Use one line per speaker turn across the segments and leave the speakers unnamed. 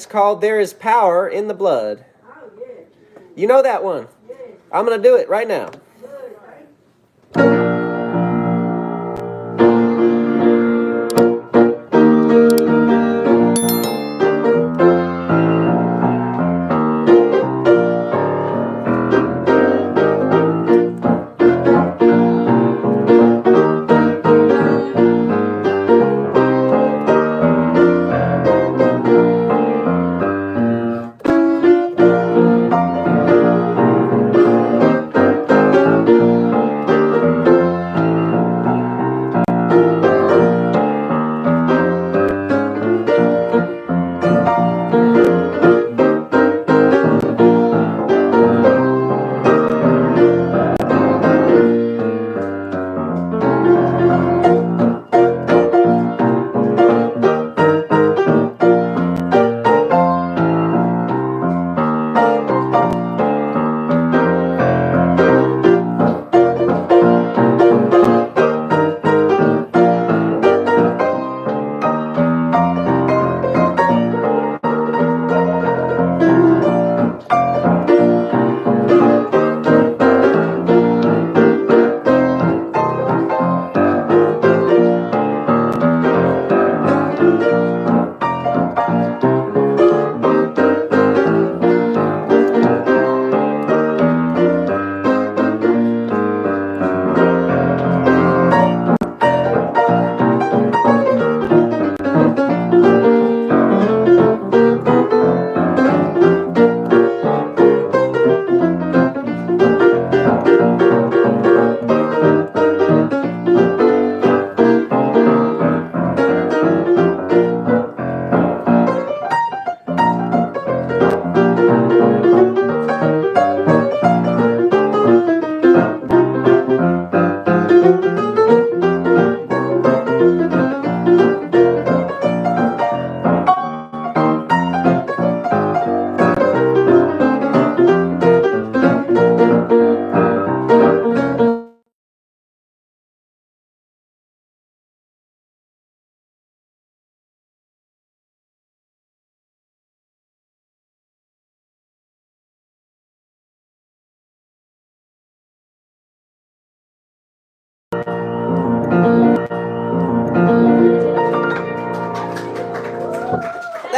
It's called There Is Power in the Blood. You know that one. I'm going to do it right now.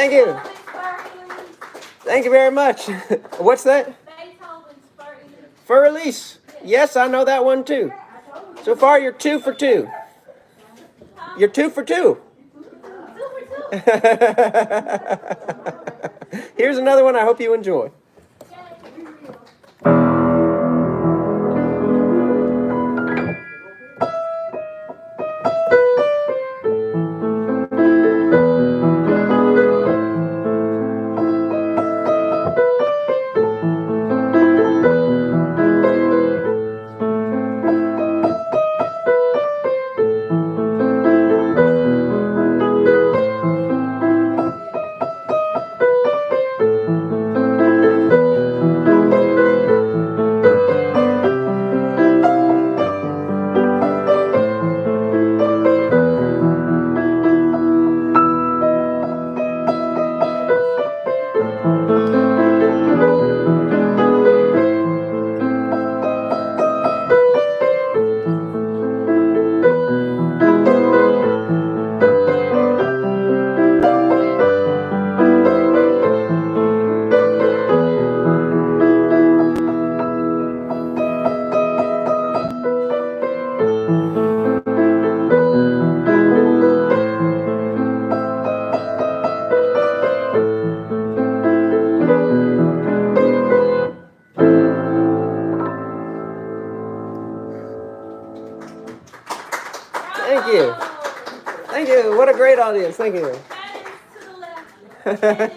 Thank you. Thank you very much. What's that? For release. Yes, I know that one too. So far, you're 2 for 2. You're 2 for 2. Here's another one I hope you enjoy. Thank you. Thank you. What a great audience. Thank you. To the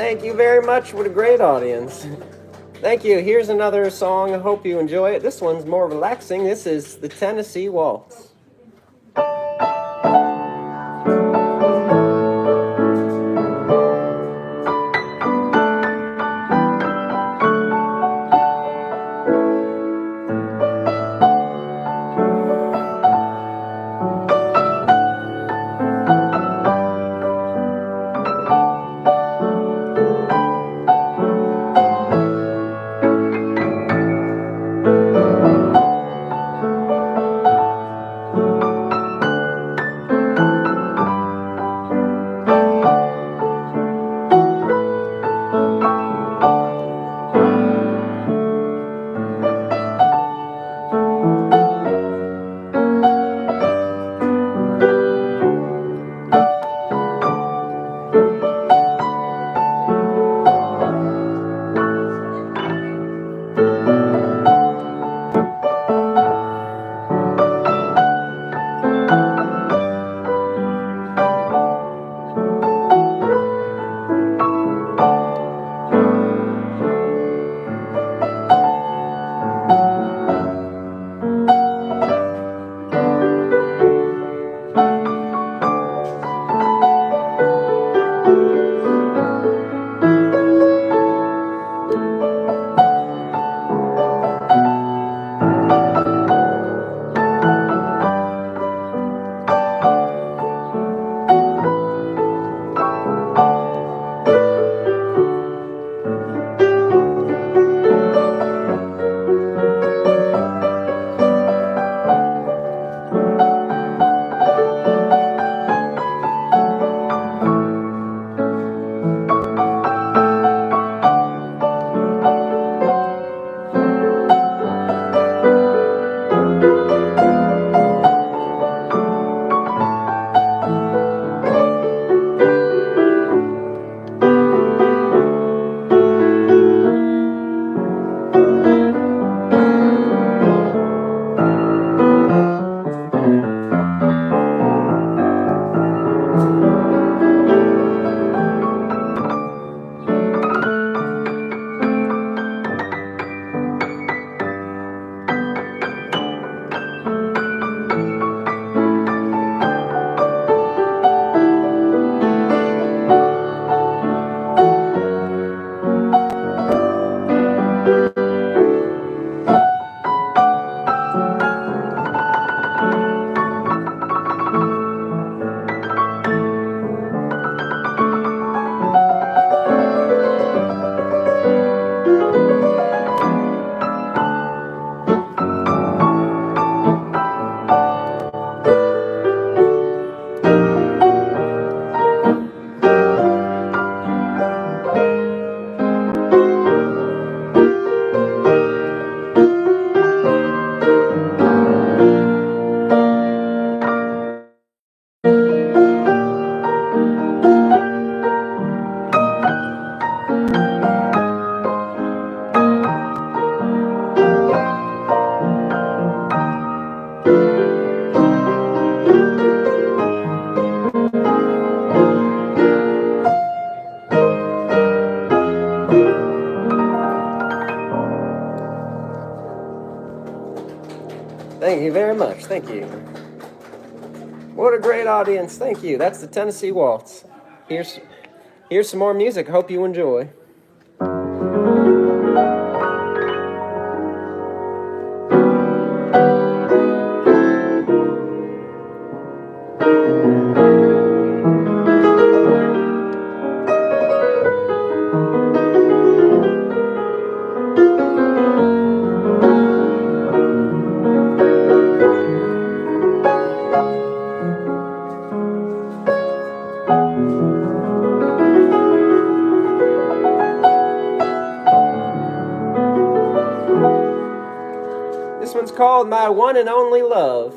Thank you very much. What a great audience. Thank you. Here's another song. I hope you enjoy it. This one's more relaxing. This is the Tennessee Waltz. Thank you very much. Thank you. What a great audience. Thank you. That's the Tennessee Waltz. Here's some more music. Hope you enjoy. This one's called My One and Only Love.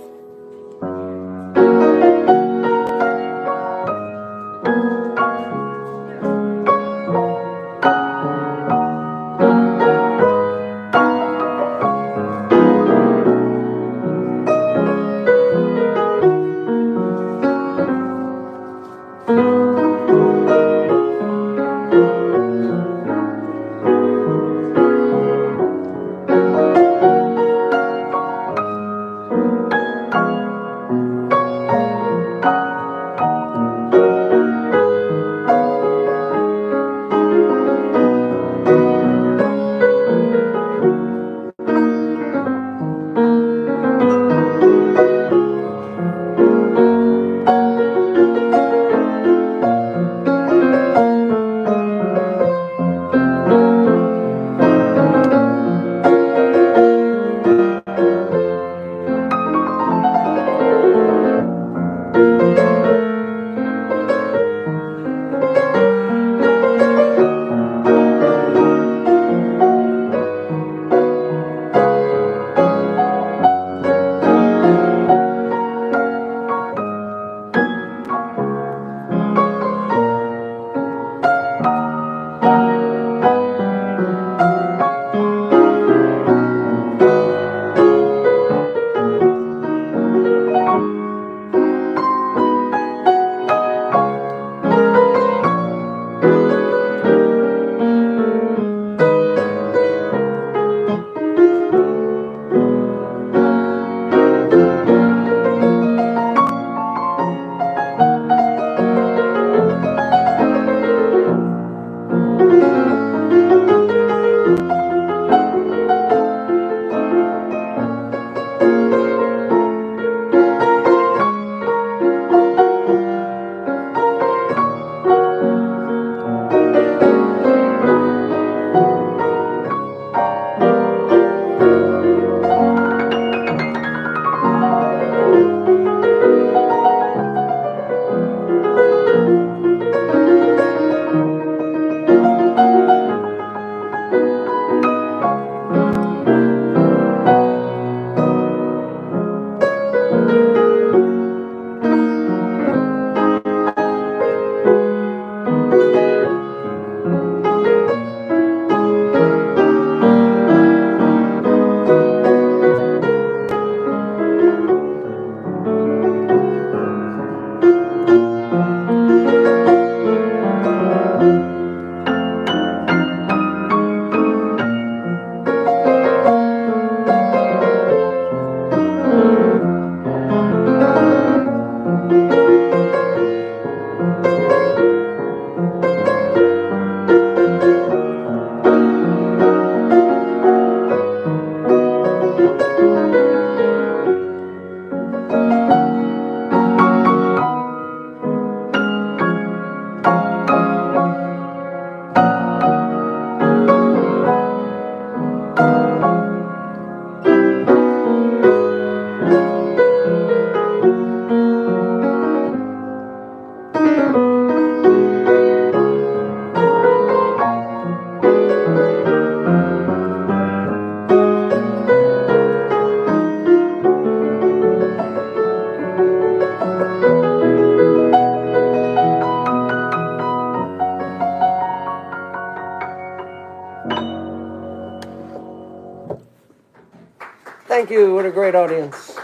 Thank you. What a great audience.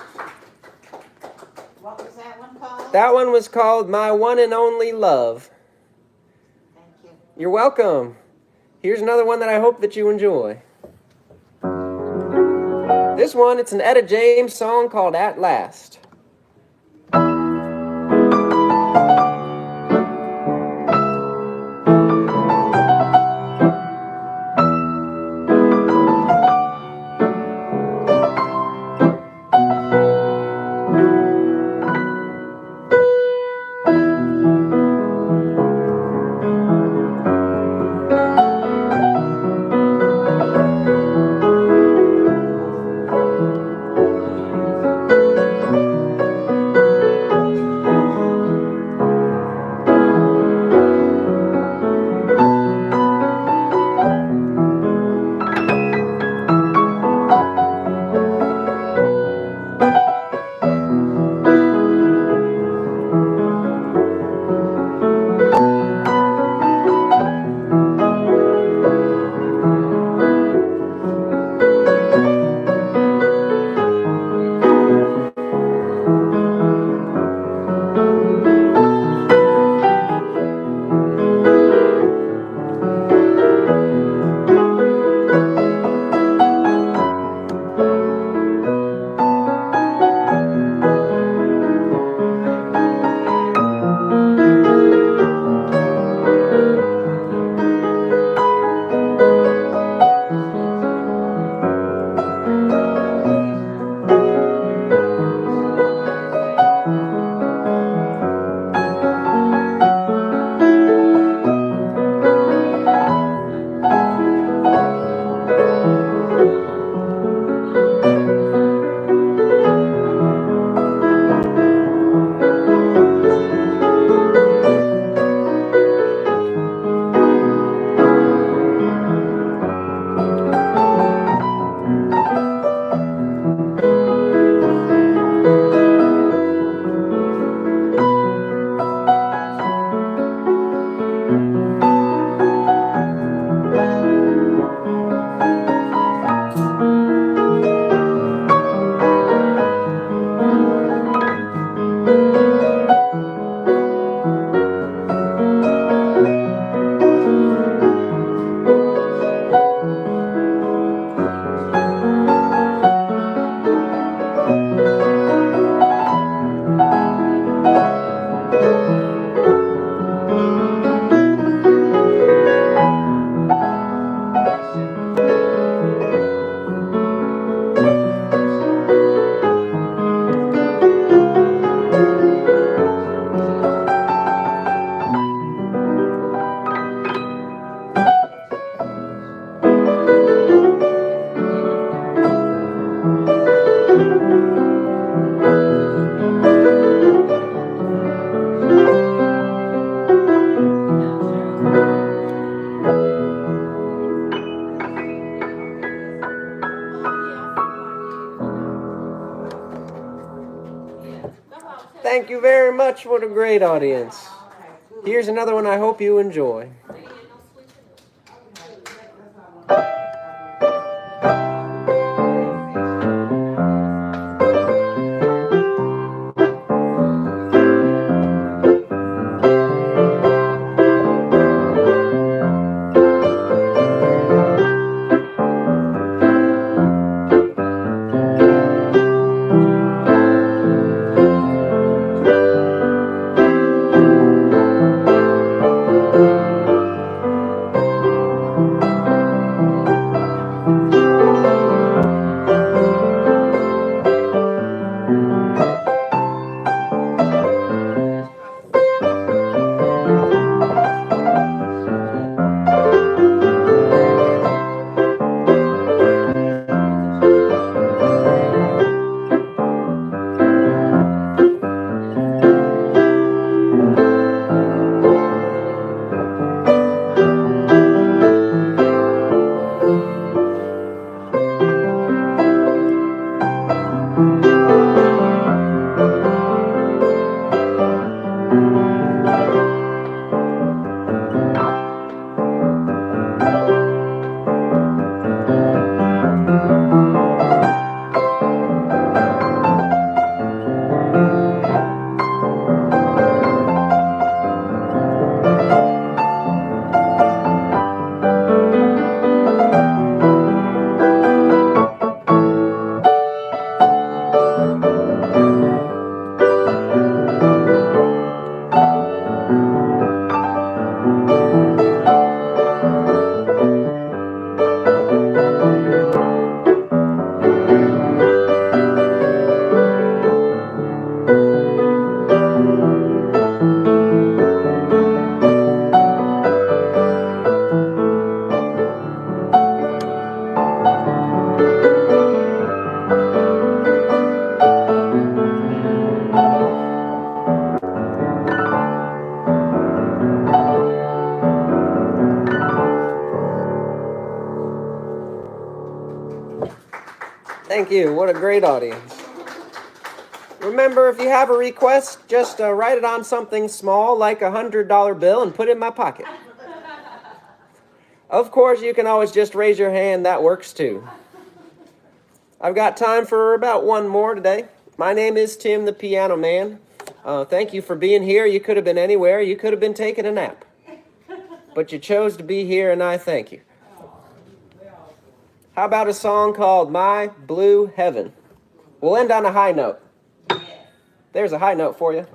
What was that one called?
That one was called My One and Only Love.
Thank you.
You're welcome. Here's another one that I hope that you enjoy. This this one, it's an Etta James song called At Last. Thank you very much. What a great audience. Here's another one I hope you enjoy. Thank you. What a great audience. Remember, if you have a request, just write it on something small like a $100 bill and put it in my pocket. Of course, you can always just raise your hand. That works too. I've got time for about one more today. My name is Tim the Piano Man. Thank you for being here. You could have been anywhere. You could have been taking a nap. But you chose to be here, and I thank you. How about a song called My Blue Heaven? We'll end on a high note. There's a high note for you.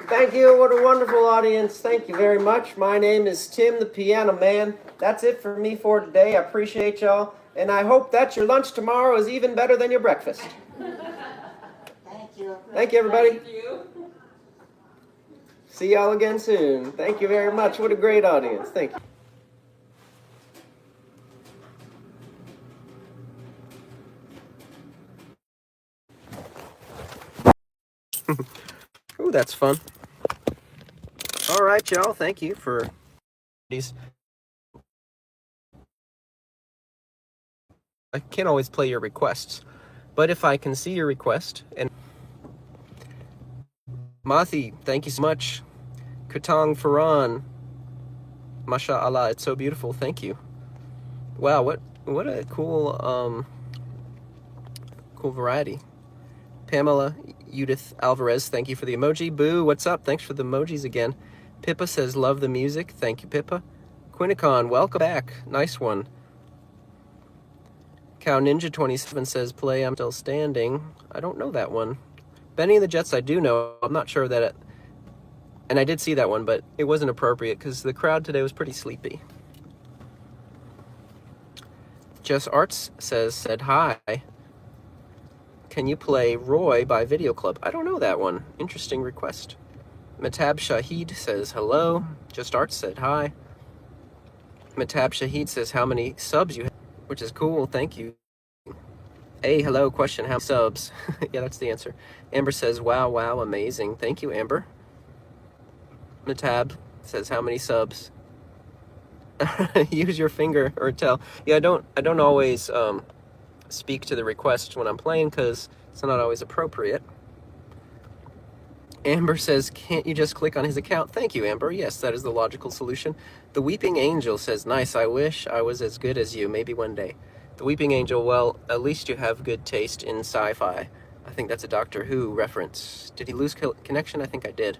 Thank you. What a wonderful audience. Thank you very much. My name is Tim the Piano Man. That's it for me for today. I appreciate y'all. And I hope that your lunch tomorrow is even better than your breakfast.
Thank you.
Thank you, everybody.
Thank you.
See y'all again soon. Thank you very much. What a great audience. Thank you. Ooh, that's fun. All right, y'all. Thank you for these. I can't always play your requests, but if I can see your request, and Mathi, thank you so much. Kutang Faran, Mashallah, it's so beautiful. Thank you. Wow, what a cool cool variety. Pamela Judith Alvarez, thank you for the emoji. Boo, what's up? Thanks for the emojis again. Pippa says, love the music. Thank you, Pippa. Quinnicon, welcome back. Nice one. Cow Ninja 27 says, play I'm Still Standing. I don't know that one. Benny and the Jets I do know. I'm not sure that it... And I did see that one, but it wasn't appropriate because the crowd today was pretty sleepy. Jess Arts said hi. Can you play Roy by Video Club? I don't know that one. Interesting request. Matab Shahid says hello. Just Arts said hi. Matab Shahid says how many subs you have, which is cool. Thank you. Hey, hello, question, how many subs? Yeah, that's the answer. Amber says, wow, wow, amazing. Thank you, Amber. Matab says, how many subs? Use your finger or tell. Yeah, I don't always speak to the request when I'm playing because it's not always appropriate. Amber says, can't you just click on his account? Thank you, Amber. Yes, that is the logical solution. The Weeping Angel says, nice, I wish I was as good as you, maybe one day. The Weeping Angel, well, at least you have good taste in sci-fi. I think that's a Doctor Who reference. Did he lose connection? I think I did.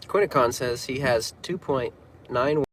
Quinnicon says he has 2.91